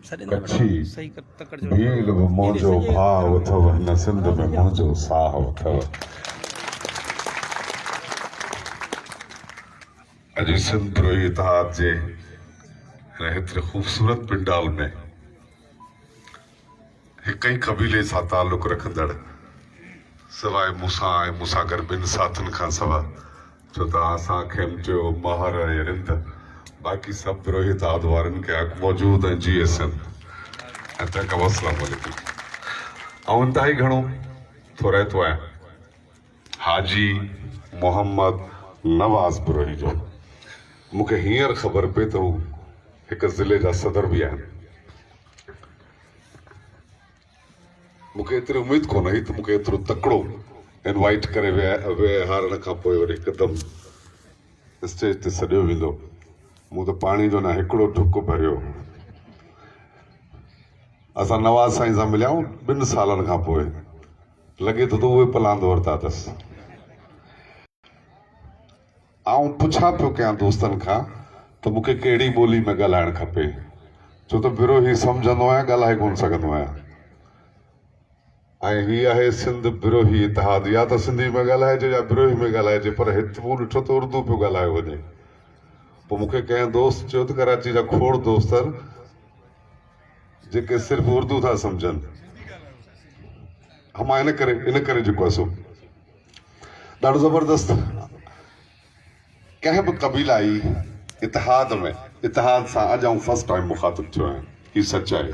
कच्छी भील बि मुंहिंजो भाउ अथव, हिन सिंध में मुंहिंजो साहु अथव। अॼु सिंध प्रोही इतिहाद जे हिन हेतिरे ख़ूबसूरत पिंडाल में हिक ई कबीले सां तालुक़ रखंदड़ सवाइ मूंसां ऐं मूंसां गॾु ॿिनि साथियुनि खां सवाइ, छो त असांखे चयो महर ऐं रिंद, बाक़ी सभु पुरोहित आद वारनि खे मौजूदु ऐं GSM ऐं तंहिंखां अस्सलाम वालेकुम। ऐं इंतिहाई घणो थो रहतो आहियां हाजी मोहम्मद नवाज़ पुरोही जो। मूंखे हींअर ख़बर पई त हू हिकु ज़िले जा सदर बि आहिनि। मूंखे एतिरी उमेद कोन हुई त मूंखे एतिरो तकिड़ो इनवाइट करे विहारण खां पोइ वरी हिकदमि स्टेज ते सॾियो वेंदो। मूं त पाणी जो न हिकिड़ो ढुक भरियो। असां नवाज़ साईं सां मिलिया आहियूं 2 सालनि खां पोइ, लॻे थो त उहे पलांद वरिता अथसि। आउं पुछां पियो कयां दोस्तनि खां त मूंखे कहिड़ी ॿोली में ॻाल्हाइणु खपे, छो त बिरोही सम्झंदो आहियां, ॻाल्हाए कोन सघंदो आहियां। ऐं हीअ आहे सिंध बिरोही इतिहाद, या त सिंधी में ॻाल्हाइजे या बिरोही में ॻाल्हाइजे, पर हिते मूं ॾिठो त उर्दू पियो ॻाल्हायो वञे। पोइ मूंखे कंहिं दोस्त चयो त कराची जा खोड़ दोस्त जेके सिर्फ़ु उर्दू था सम्झनि। मां इन करे जेको आहे सो ॾाढो ज़बरदस्त कंहिं बि क़बीलाई इतिहाद में इतिहाद सां अॼु आउं फर्स्ट टाइम मुखातिब थियो आहियां। हीअ सचाई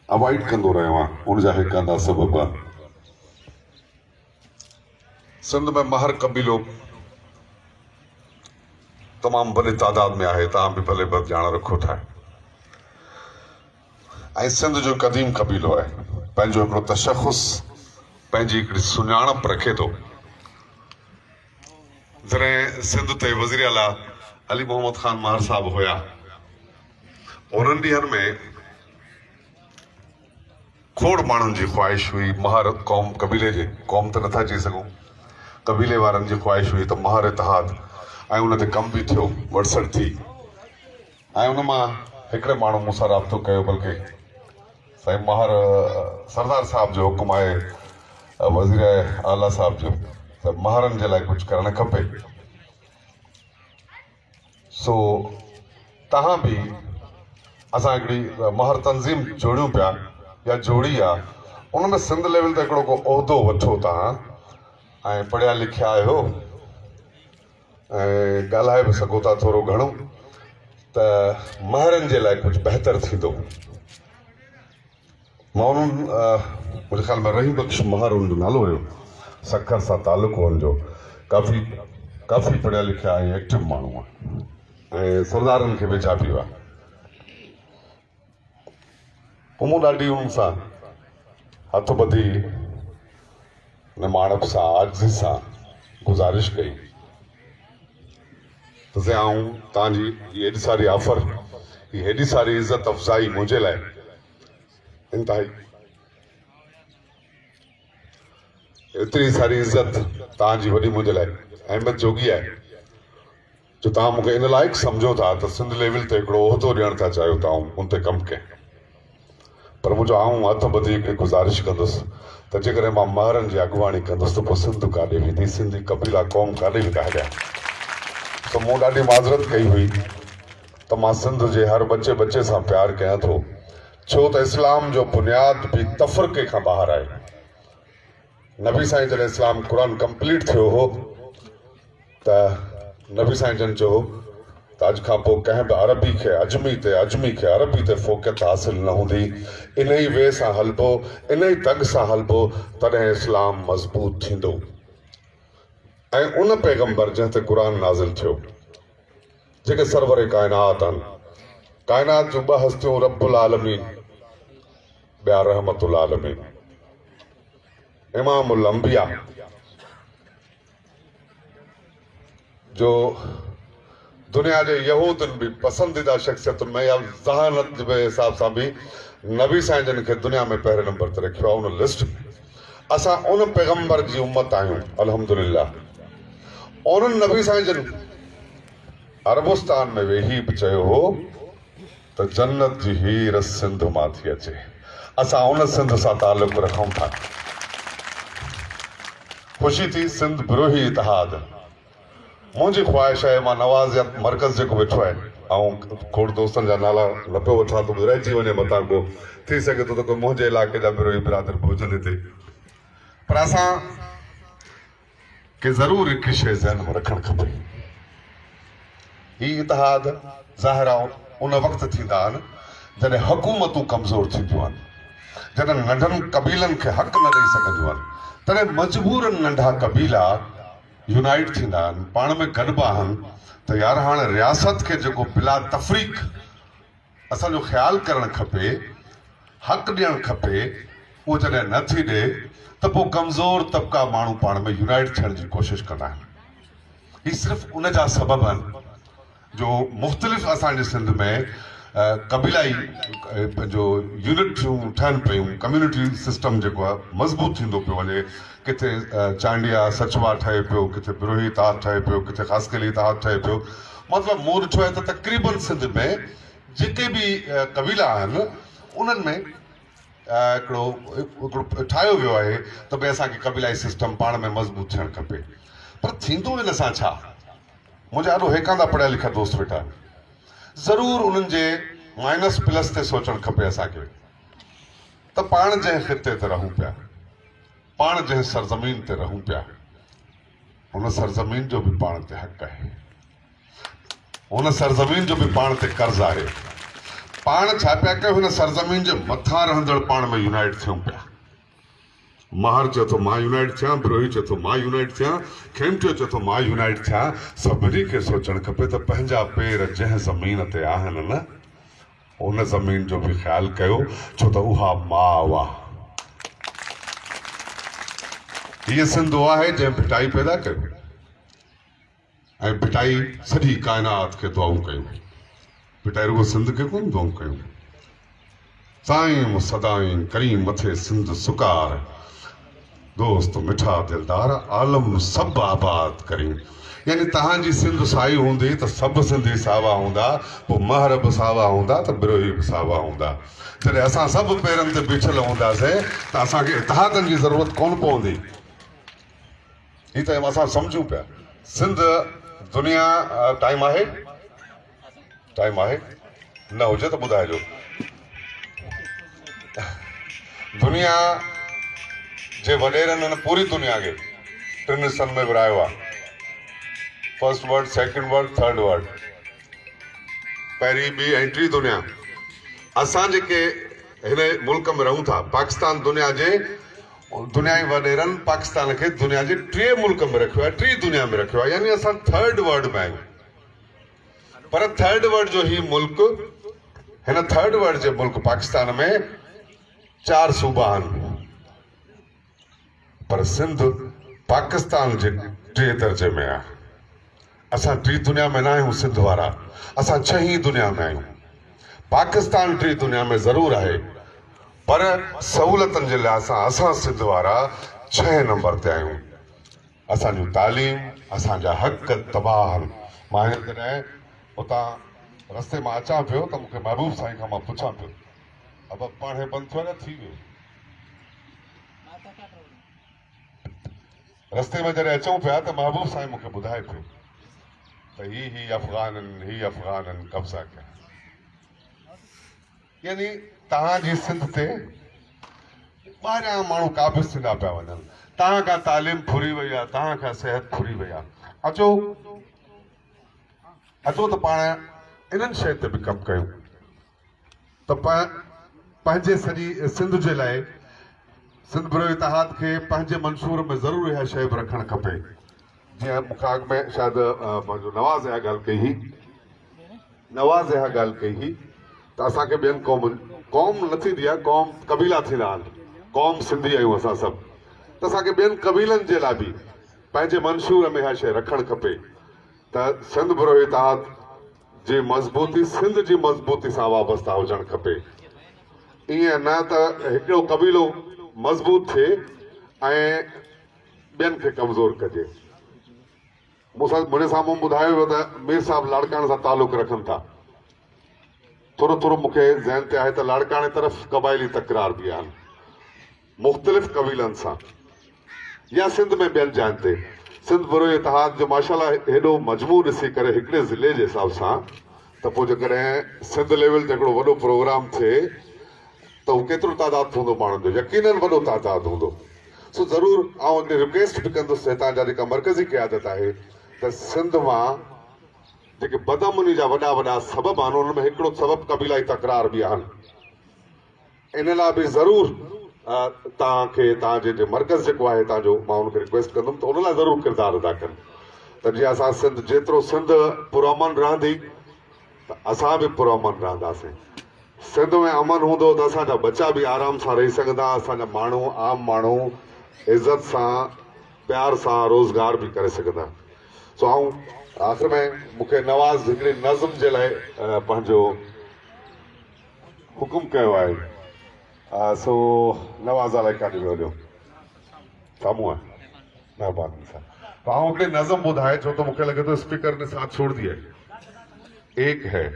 अवॉइड कंदो रहियो आहियां, उनजा हिकु अंदा सबब आहे। सिंध में महर कबीलो तमामु वॾे तादाद में आहे, तव्हां बि भले बि ॼाण रखो था। ऐं सिंध जो क़दीम कबीलो आहे, पंहिंजो हिकिड़ो तशख़ुस, पंहिंजी हिकिड़ी सुञाणप रखे थो। जॾहिं सिंध ते वज़ीर आला अली मोहम्मद ख़ान महर साहब हुया, उन्हनि ॾींहंनि में खोड़ माण्हुनि जी ख़्वाहिश हुई महर क़ौम कबीले जे, क़ौम त नथा चई सघूं, कबीले वारनि जी ख़्वाहिश हुई त महर इतिहाद, ऐं उन ते कमु बि थियो, वड़सठ थी। ऐं उन मां हिकिड़े माण्हू मूंसां राब्तो कयो, बल्कि साईं महर सरदार साहब जो हुकुम आहे वज़ीर आला साहब जो त महरनि जे लाइ कुझु करणु खपे। सो तव्हां बि असां हिकिड़ी महर तंज़ीम जोड़ियूं पिया या जोड़ी आहे, उनमें सिंध लेवल ते हिकिड़ो को उहिदो वठो तव्हां, ऐं पढ़िया लिखिया आहियो ऐं ॻाल्हाए बि सघो था थोरो घणो, त महरनि जे लाइ कुझु बहितर थींदो। मां उन्हनि मुंहिंजे ख़्याल में रहीम बख़्श महर उनजो नालो हुयो, सखर सां तालुक़ु हो उनजो, काफ़ी पढ़िया लिखिया ऐं एक्टिव माण्हू आहे ऐं सरदारनि खे वेझा बि हुआ। पोइ मूं ॾाढी उन सां हथ ॿधी निमाणप सां आजिज़ी सां गुज़ारिश कई त आऊं तव्हांजी हीअ हेॾी सारी ऑफर, हीअ हेॾी सारी इज़त अफ़ज़ाई मुंहिंजे लाइ इंतिहाई, एतिरी सारी इज़त तव्हांजी वॾी मुंहिंजे लाइ अहमियत जोगी आहे, जो तव्हां मूंखे इन लाइक़ु सम्झो था त सिंध लेवल ते हिकिड़ो उहिदो ॾियणु था चाहियो था, उन ते कमु कयां। पर मुंहिंजो आऊं हथ ॿधी हिकिड़ी गुज़ारिश कंदुसि त जेकॾहिं मां महरनि जी अॻुवाणी कंदुसि त पोइ सिंध काॾे वेंदी, सिंधी कबीला क़ौम काॾे वेंदा हलिया। त मूं ॾाढी माज़रत कई हुई त मां सिंध जे हर बच्चे सां प्यारु कयां थो, छो त इस्लाम जो बुनियाद बि तफ़रक़े खां ॿाहिरि आहे। नबी साईं जॾहिं इस्लाम क़ुर कंप्लीट थियो हो त नबी साईं जन चयो त अॼु खां पोइ कंहिं बि अरबी खे अजमी खे अरबी ते फ़ोक़ियत हासिल न हूंदी, इन ई वे सां हलबो, इन ई तग सां हलबो, तॾहिं इस्लाम मज़बूत थींदो। ऐं उन पैगंबर जंहिं ते क़ुर नाज़िल थियो, जेके सरवर काइनात आहिनि, काइनात जूं 2 हस्तियूं रब्बुल आलमीन, ॿिया रहमतुल आलमीन, इमामुल अंबिया जो दुनिया जे यहूदनि बि पसंदीदा शख़्सियतुनि में या ज़हानत जे हिसाब सां बि नबी साईं जन खे दुनिया में पहिरें नंबर ते रखियो आहे उन लिस्ट में। असां उन पैगंबर जी उम्मत आहियूं, अल्हम्दुलिल्लाह। उन्हनि नबी साईं जन अरबुस्तान में वेही बि चयो हो त जन्नत जी हीर सिंध मां थी अचे। असां उन सिंध सां तालुक़ रखूं था। ख़ुशी थी सिंध बिरोही इतिहाद मुंहिंजी ख़्वाहिश आहे मां नवाज़ियत मर्कज़ जेको वेठो आहे ऐं खोड़ दोस्तनि जा नाला न पियो वठां त रहिजी वञे मथां को थी सघे थो त कोई मुंहिंजे इलाइक़े जा बिरोही बिरादर बि हुजनि हिते, पर असां खे ज़रूरु हिकु शइ ज़हन में रखणु खपे। ही इतिहाद ज़ाहिर उन वक़्तु थींदा आहिनि जॾहिं हुकूमतूं कमज़ोर थींदियूं आहिनि, जॾहिं नंढनि कबीलनि खे हक़ न ॾेई सघंदियूं आहिनि, तॾहिं मजबूरन नंढा कबीला यूनाइट थींदा आहिनि, पाण में गॾिबा आहिनि त यार हाणे रियासत खे जेको बिला तफ़रीक़ असांजो ख़्यालु करणु खपे, हक़ ॾियणु खपे, उहो जॾहिं न थी ॾे त पोइ कमज़ोर तबिका माण्हू पाण में यूनाइट थियण जी कोशिशि कंदा आहिनि। ही सिर्फ़ु उन जा सबब आहिनि जो मुख़्तलिफ़ असांजे सिंध में कबीलाई जो यूनिटियूं ठहनि पियूं, कम्यूनिटी सिस्टम जेको आहे मज़बूत थींदो पियो वञे। किथे चांडिया सचवा ठहे पियो, किथे बिरोही इतिहाद ठहे पियो, किथे ख़ासकेली इतिहाद ठहे पियो। मतिलबु मूं ॾिठो आहे त तक़रीबन सिंध में जेके बि कबीला आहिनि उन्हनि में हिकिड़ो ठाहियो वियो आहे त भई असांखे कबीलाई सिस्टम पाण में मज़बूत थियणु खपे। पर थींदो इन सां छा? मुंहिंजा ॾाढो हेकांदा पढ़िया लिखिया दोस्त वेठा आहिनि, ज़रूरु उन्हनि जे माइनस प्लस ते सोचणु खपे असांखे त पाण जंहिं ख़िते ते रहूं पिया, पाण जंहिं सरज़मीन ते रहूं पिया, उन सरज़मीन जो बि पाण ते हक़ आहे, उन सरज़मीन जो बि पाण ते कर्ज़ आहे। पाण छा पिया कयूं, हिन सरज़मीन जे मथां रहंदड़ पाण में यूनाइट थियूं पिया। महर चए थो मां यूनाइट थियां, बिरोही चए थो मां यूनाइट थियां, खेमटियो चए थो मां यूनाइट थियां। सभिनी खे सोचणु खपे त पंहिंजा पेर जंहिं ज़मीन ते आहिनि न, उन ज़मीन जो बि ख़्यालु कयो, छो त उहा माउ आहे। हीअ सिंध उहा आहे जंहिं भिटाई पैदा कयो ऐं भिटाई सॼी काइनात खे दुआऊं कयूं। भिटाई रुगो सिंध खे कोन दुआऊं कयूं। साईं सदाईं करीं मथे सिंध सुकार, दोस्त मिठा दिलदार आलम सभु आबाद करी। यानी तव्हांजी सिंध साई हूंदी त सभु सिंधी सावा हूंदा, पोइ महर बि सावा हूंदा त बिरोही बि सावा हूंदा। जॾहिं असां सभु पेरनि ते बीठल हूंदासीं त असांखे इतिहादनि जी ज़रूरत कोन पवंदी। हीअ त असां सम्झूं पिया। सिंध दुनिया टाइम आहे, टाइम आहे न हुजे त ॿुधाइजो। दुनिया जे वॾेरनि पूरी दुनिया खे टिनि हिस्सनि में विरायो आहे, first world, second world, third world. पहिरीं ॿी ऐं टी दुनिया। असां जेके हिन मुल्क में रहूं था, पाकिस्तान दुनिया जी वॾेरनि पाकिस्तान खे दुनिया जे टे मुल्क में रखियो आहे, टी दुनिया में रखियो आहे, यानी असां थर्ड वर्ल्ड में आहियूं। पर थर्ड वर्ल्ड जो ही मुल्क, हिन थर्ड वर्ल्ड जे मुल्क पाकिस्तान में 4 सूबा आहिनि, पर सिंध पाकिस्तान जे 3 दर्जे में आहे। असां 3 दुनिया में न आहियूं सिंध वारा, असां 6 दुनिया में आहियूं। पाकिस्तान 3 दुनिया में ज़रूरु आहे, पर सहूलियतनि जे लिहाज़ सां असां सिंध वारा 6 नंबर ते आहियूं। असांजूं तालीम, असांजा हक़ तबाह आहिनि। मां जॾहिं उतां रस्ते मां अचां पियो त मूंखे महबूब साईं खां मां पुछां पियो, अब पाण हे बंदि थियो न थी वियो। रस्ते में जॾहिं अचूं पिया त महबूब साईं मूंखे ॿुधाए पियो त ही अफ़गाननि कब्ज़ा कया। यानी तव्हांजी सिंध ते ॿाहिरियां माण्हू क़ाबिज़ थींदा पिया वञनि। तव्हां खां तालीम फुरी वई आहे, तव्हां खां सिहत फुरी वई आहे। अचो त पाण इन्हनि शइ ते बि कमु कयूं त पंहिंजे सॼी सिंध जे लाइ सिंध बिरोही इतिहाद खे पंहिंजे मंशूर में ज़रूरु इहा शइ बि रखणु खपे। जीअं मूंखां अॻु में शायदि पंहिंजो नवाज़ इहा ॻाल्हि कई हुई त असांखे ॿियनि क़ौम न थींदी आहे, क़ौम कबीला थींदा आहिनि, क़ौम सिंधी आहियूं असां सभु, त असांखे ॿियनि कबीलनि जे लाइ बि पंहिंजे मंशूर में इहा शइ रखणु खपे त सिंध बिरोही इतिहाद जी मज़बूती सिंध जी मज़बूती सां वाबस्ता हुजणु खपे। ईअं न त हिकिड़ो कबीलो मज़बूत थिए ऐं ॿियनि खे कमज़ोर कजे। मुझे साम्हूं ॿुधायो वियो त मीर साहब लाड़काणे सां तालुक़ रखनि था। थोरो थोरो मूंखे ज़हन ते आहे त लाड़काणे तरफ़ क़बाइली तकरार बि आहिनि मुख़्तलिफ़ क़बीलनि सां या सिंध में ॿियनि जाइनि ते। सिंध बुरो इतिहाद जो माशाल्लाह हेॾो मजमू ॾिसी करे हिकिड़े ज़िले जे हिसाब सां त पोइ जेकॾहिं सिंध लेवल ते हिकिड़ो वॾो प्रोग्राम थिए त हू केतिरो तादाद हूंदो माण्हुनि जो, यकीनन वॾो तादाद हूंदो। सो ज़रूरु आउं रिक्वेस्ट बि कंदुसि हितां जा जेका मर्कज़ी क़यादत आहे त सिंध मां जेके बदअमनी जा वॾा वॾा सबब आहिनि उन में हिकिड़ो सबब क़बीलाई तकरार बि आहिनि। इन लाइ बि ज़रूरु तव्हांखे तव्हांजे मर्कज़ जेको आहे तव्हांजो मां उनखे रिक्वेस्ट कंदुमि त उन लाइ ज़रूरु किरदारु अदा कनि त जीअं असां सिंध जेतिरो सिंध पुरअमन रहंदी त असां बि पुरअमन रहंदासीं। सिंध में अमन हूंदो त असांजा बच्चा बि आराम सां रही सघंदा, असांजा माण्हू आम माण्हू इज़त सां प्यार सां रोज़गार बि करे सघंदा। सो आऊं आख़िर में मूंखे नवाज़ हिकिड़ी नज़म जे लाइ पंहिंजो हुकुम कयो आहे। सो नवाज़ लाइ काॾे वियो हलियो साम्हूं आहे महिरबानी सां। तो आऊं हिकिड़ी नज़म ॿुधाए छो त मूंखे लॻे थो स्पीकर ने साथ छोड़ दिया है। एक है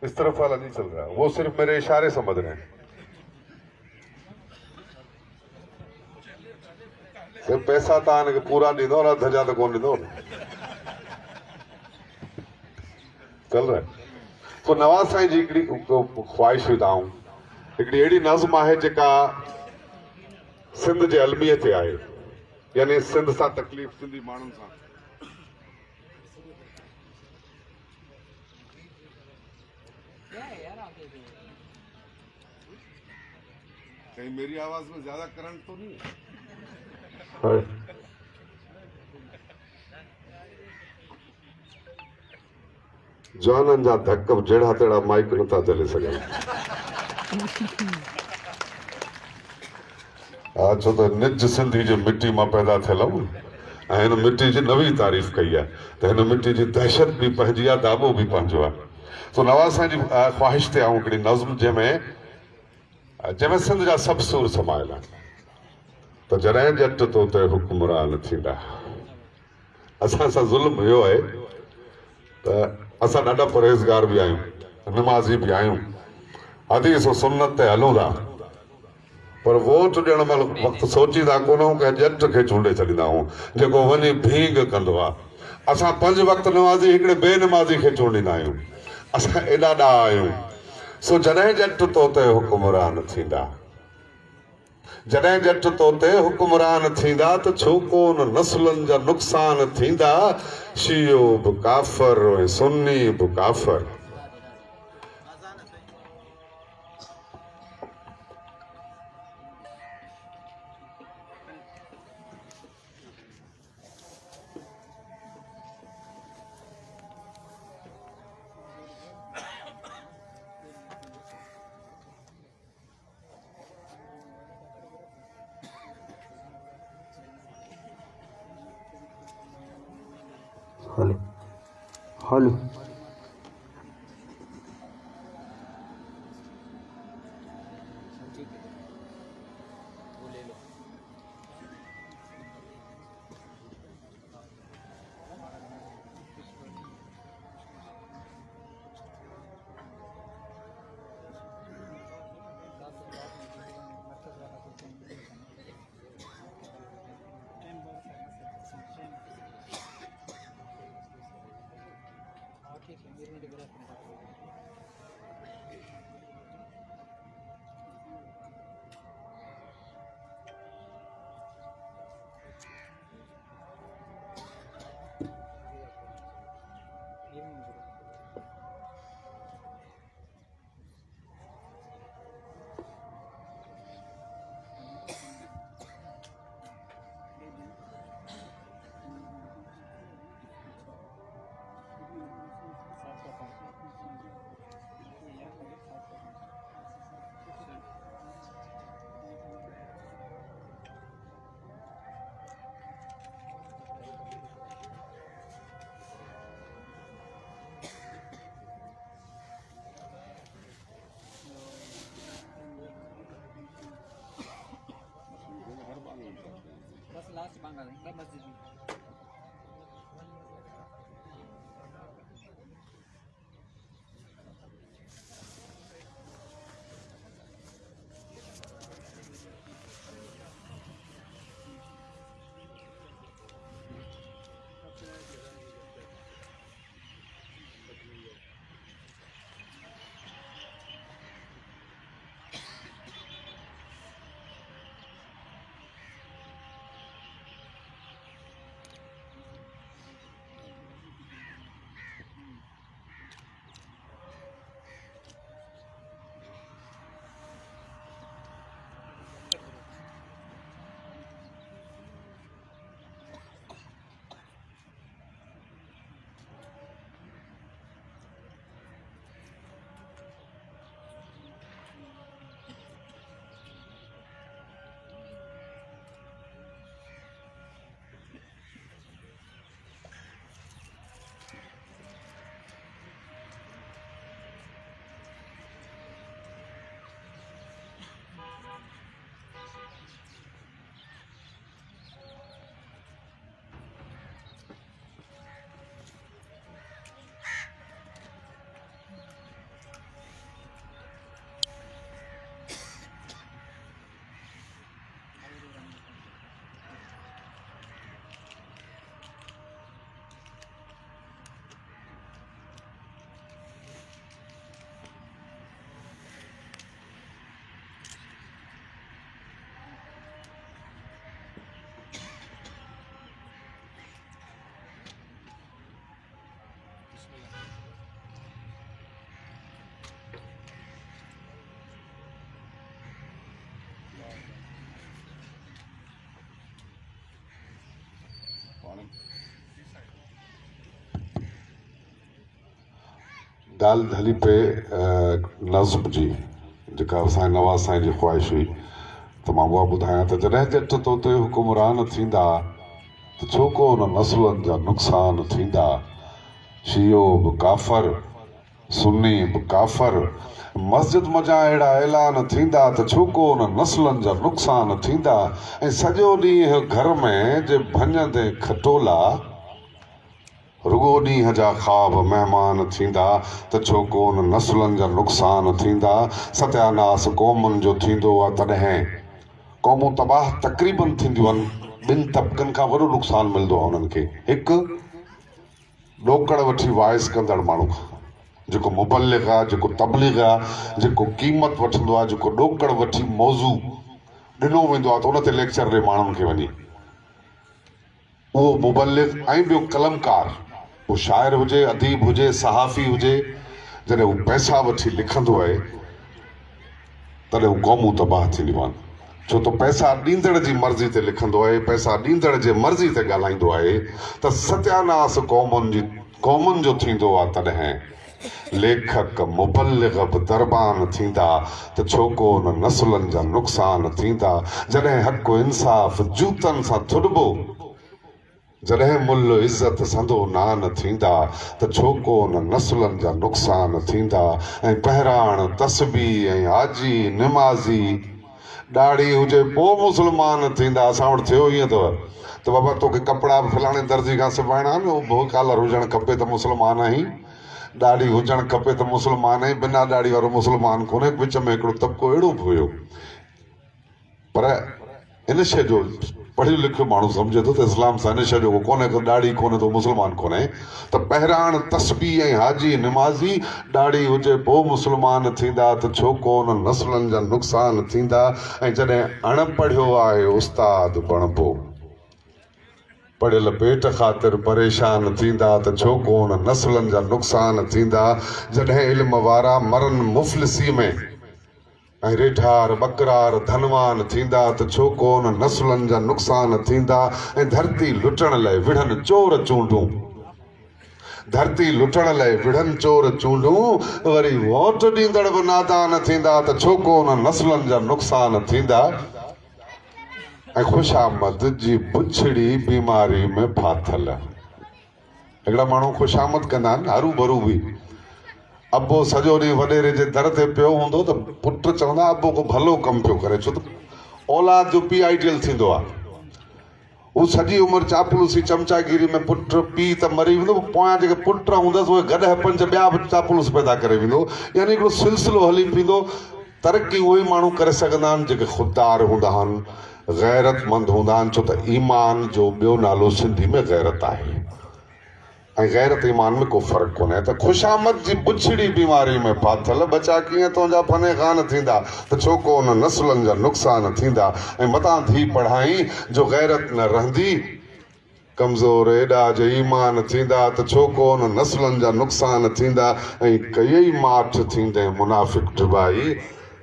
इस तरफ वाला नहीं चल रहा, वो सिर्फ मेरे इशारे समझ रहे हैं। सिर्फ पैसा तव्हां पूरा ॾींदो न धजा त कोन ॾींदो चल रहा है। तो नवाज़ साईं जी हिकिड़ी ख़्वाहिश हुई आऊं हिकिड़ी अहिड़ी नज़म आहे जेका सिंध जे अलमीअ ते आहे, यानी सिंध सां तकलीफ़ सिंधी माण्हुनि सां। कहीं मेरी आवाज में ज्यादा करंट तो नहीं है? जवाननि जा धक जहिड़ा तेड़ा माइक नथा झले सघनि। छो त निज सिंधी जी मिट्टी मां पैदा थियल आहियूं ऐं हिन मिट्टी जी नवी तारीफ़ कई आहे त हिन मिट्टी जी दहशत बि पंहिंजी आहे, दाबो बि पंहिंजो आहे। तो नवाज़ साईं जी ख़्वाहिश ते आऊं हिकिड़ी नज़म जंहिंमें सिंध जा सभु सूर समायल आहिनि त जॾहिं जट तो ते हुकुमरान थींदा। असां सां ज़ुल्म इहो आहे त असां ॾाढा परहेज़गार बि आहियूं, नमाज़ी बि आहियूं, हदीस ऐं सुन्नत ते हलूं था, पर वोट ॾियण महिल वक़्तु सोचींदा कोन आहियूं कंहिं ॼट खे चूंडे छॾींदा आहियूं जेको वञी भींग कंदो आहे। असां 5 वक़्त नमाज़ी हिकिड़े बेनमाज़ी खे चूंडींदा आहियूं। असां एॾा ॾाह आहियूं। सो जॾहिं जट तो ते हुकुमरान थींदा, जॾहिं जट तो ते हुकुमरान थींदा त छो कोन नस्लनि जा नुक़सान थींदा। शियो बि काफ़र ऐं सुन्नी बि काफ़र। हेलो हेलो बस लास्ट मांगा देंगे मस्जिद में। ॻाल्हि हली पे नज़्म जी, जेका असांजे नवाज़ साईं जी ख़्वाहिश हुई, त मां उहा ॿुधायां त जॾहिं जट तोते हुकुमरान थींदा त छो को उन नस्लनि जा नुक़सान थींदा। शियो बि काफ़र, सुन्नी बि काफ़र, मस्जिद मज़ा अहिड़ा ऐलान थींदा त छो को उन नस्लनि जा नुक़सान थींदा। ऐं सॼो ॾींहुं घर में जे भञंदे खटोला, रुगो ॾींहं जा ख़्वाब महिमान थींदा त छो को उन नस्लनि जा नुक़सान थींदा। सत्यानास क़ौमुनि जो थींदो आहे तॾहिं क़ौमूं तबाह तक़रीबन थींदियूं आहिनि। ॿिनि तबिकनि खां वॾो नुक़सानु मिलंदो आहे उन्हनि खे। हिकु ॾोकड़ वठी वाइस कंदड़ माण्हू, जेको मुबल्लिग़ आहे, जेको तबलीग आहे, जेको क़ीमत वठंदो आहे, जेको ॾोकड़ वठी मौज़ू ॾिनो वेंदो आहे त उन ते लेक्चर ॾे माण्हुनि खे वञी, उहो मुबल्लिग़। ऐं ॿियो कलमकार, उहो शाइर हुजे, अदीब हुजे, सहाफ़ी हुजे, जॾहिं हू पैसा वठी लिखंदो आहे तॾहिं हू क़ौमूं तबाह थींदियूं आहिनि। छो त पैसा ॾींदड़ जी मर्ज़ी ते लिखंदो आहे, पैसा ॾींदड़ जे मर्ज़ी ते ॻाल्हाईंदो आहे। त सत्यानास क़ौमुनि जो थींदो आहे तॾहिं लेखक मुबल्लिग़ बि दरबान थींदा त छो को उन नस्लनि जा नुक़सान थींदा। जॾहिं हक़ इंसाफ़ जूतनि सां थुॾिबो, जॾहिं मुल्ह इज़त संदो नान थींदा त छो को उन नस्लनि जा नुक़सान थींदा। ऐं बहिराण तस्बीह ऐं हाजी निमाज़ी ॾाढ़ी हुजे पोइ मुस्लमान थींदा। असां वटि थियो ईअं अथव त बाबा तोखे कपिड़ा बि फलाणे दर्जी खां सिबाइणा आहिनि, उहो कॉलर हुजणु खपे त मुस्लमान आहीं, ॾाढ़ी हुजणु खपे त मुस्लमान आहीं, बिना ॾाढ़ी वारो मुस्लमान कोन्हे। विच में हिकिड़ो तबिको अहिड़ो बि हुयो। पर इन शइ जो पढ़ियो लिखियो माण्हू सम्झे थो त इस्लाम सां इन शइ जो कोन्हे को ॾाढ़ी कोन्हे तो मुस्लमान कोन्हे। त बहिराण तस्बीह ऐं हाजी निमाज़ी ॾाढ़ी हुजे पोइ मुस्लमान थींदा त छो को उन नस्लनि जा नुक़सान थींदा। ऐं जॾहिं अणपढ़ियो आहे उस्ताद बणिबो, पढ़ियल पेट ख़ातिर परेशान थींदा त छो को उन नस्लनि जा नुक़सान थींदा। जॾहिं इल्म वारा मरनि मुफ़लिसी में ऐं रेढार बकरार धनवान थींदा त छो को उन नस्लनि जा नुक़सान थींदा। ऐं धरती लुटण लाइ विढ़नि चोर चूंडूं, धरती लुटण लाइ विढ़नि चोर चूंडूं, वरी वोट ॾींदड़ बि नादान थींदा त छो को उन नस्लनि जा नुक़सान थींदा। ऐं ख़ुशामद जी बुछड़ी बीमारी में फाथल, हिकिड़ा माण्हू ख़ुशामद कंदा आहिनि हरू भरू बि। अबो सॼो ॾींहुं वॾेरे जे दर ते पियो हूंदो त पुट चवंदा अबो को भलो कमु पियो करे, छो त औलाद जो PITL थींदो आहे। हू सॼी उमिरि चापलूसी चमचागिरी में पुट पीउ त मरी वेंदो, पोयां जेके पुट हूंदसि उहे गॾ पंज ॿिया बि चापलूस पैदा करे वेंदो। यानी हिकिड़ो सिलसिलो हली पींदो। तरक़ी उहे माण्हू करे सघंदा आहिनि जेके ख़ुददार हूंदा आहिनि, गैरतमंद हूंदा आहिनि। छो त ईमान जो ॿियो नालो सिंधी में गैरत आहे, ऐं गैरत ईमान में को फ़र्क़ु कोन्हे। त ख़ुशामद जी बुछड़ी बीमारी में फाथल, बचा कीअं तुंहिंजा फने खान थींदा त छो को उन नस्लनि जा नुक़सान थींदा। ऐं मतां धी पढ़ाई जो गैरत न रहंदी, कमज़ोर एॾा जो ईमान थींदा त छो को उन नस्लनि जा नुक़सान थींदा। ऐं कई माठ थींदे मुनाफ़िक़ ढिबाई,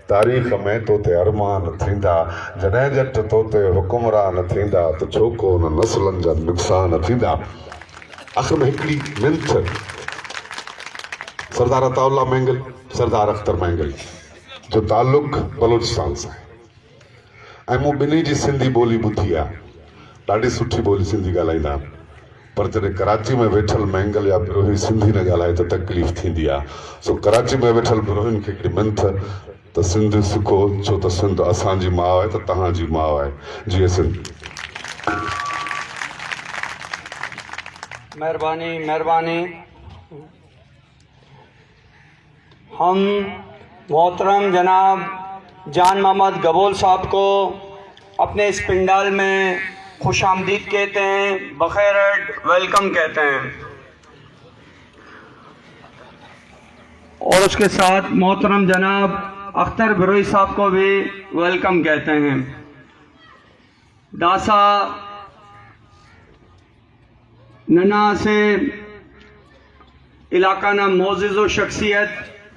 तारीख़ में तोते अरमान थींदा। जॾहिं जट तोते हुकुमरान थींदा त छो को उन नस्लनि जा नुक़सान थींदा। आख़िर में हिकिड़ी मिंथ सरदार अताउल्ला मैंगल, सरदार अख्तर मैंगल जो ताल्लुक़ बलूचिस्तान सां आहे। ऐं मूं ॿिन्ही जी सिंधी ॿोली ॿुधी आहे, ॾाढी सुठी ॿोली सिंधी ॻाल्हाईंदा आहिनि। पर जॾहिं कराची में वेठल मैंगल या बिरोही सिंधी न ॻाल्हाए त तकलीफ़ थींदी आहे। सो कराची में वेठल बिरोहिन खे हिकिड़ी मिंथ त सिंध सिखो, छो त सिंध असांजी माउ आहे त तव्हांजी माउ आहे। जीअं सिंध। मेहरबानी मेहरबानी। हम मोहतरम जनाब जान मोहम्मद गबोल साहब को अपने इस पिंडाल में खुश आमदीद कहते हैं, बखैरट वेलकम कहते हैं। और उसके साथ मोहतरम जनाब अख्तर बिरोही साहब को भी वेलकम कहते हैं। दासा नना से इलाका ना मोज़िज़ो शख्सियत,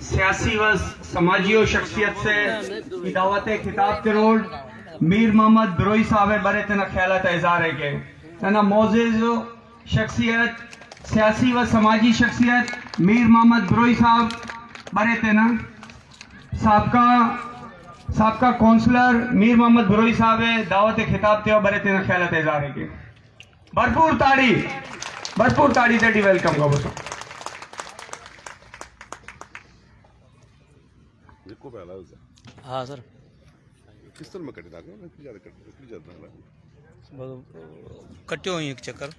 सियासी व समाजी शख्सियत से दावत खिताब करोड़ मीर मोहम्मद बिरोही साहब बरे तना ख्यालत इज़ार है के तना मोज़िज़ो शख्सियत, सियासी व समाजी शख्सियत मीर मोहम्मद बरोई साहब बरे थे ना, सबका काउंसलर मीर मोहम्मद बरोई साहब है दावत खिताब थे बरे थे ना ख्यालत इज़हार के भरपूर ताड़ी दैट वेलकम का बस हाँ सर, किस तरह में कटे था, ज़्यादा कटे, ज़्यादा कट्टे हुई एक चक्कर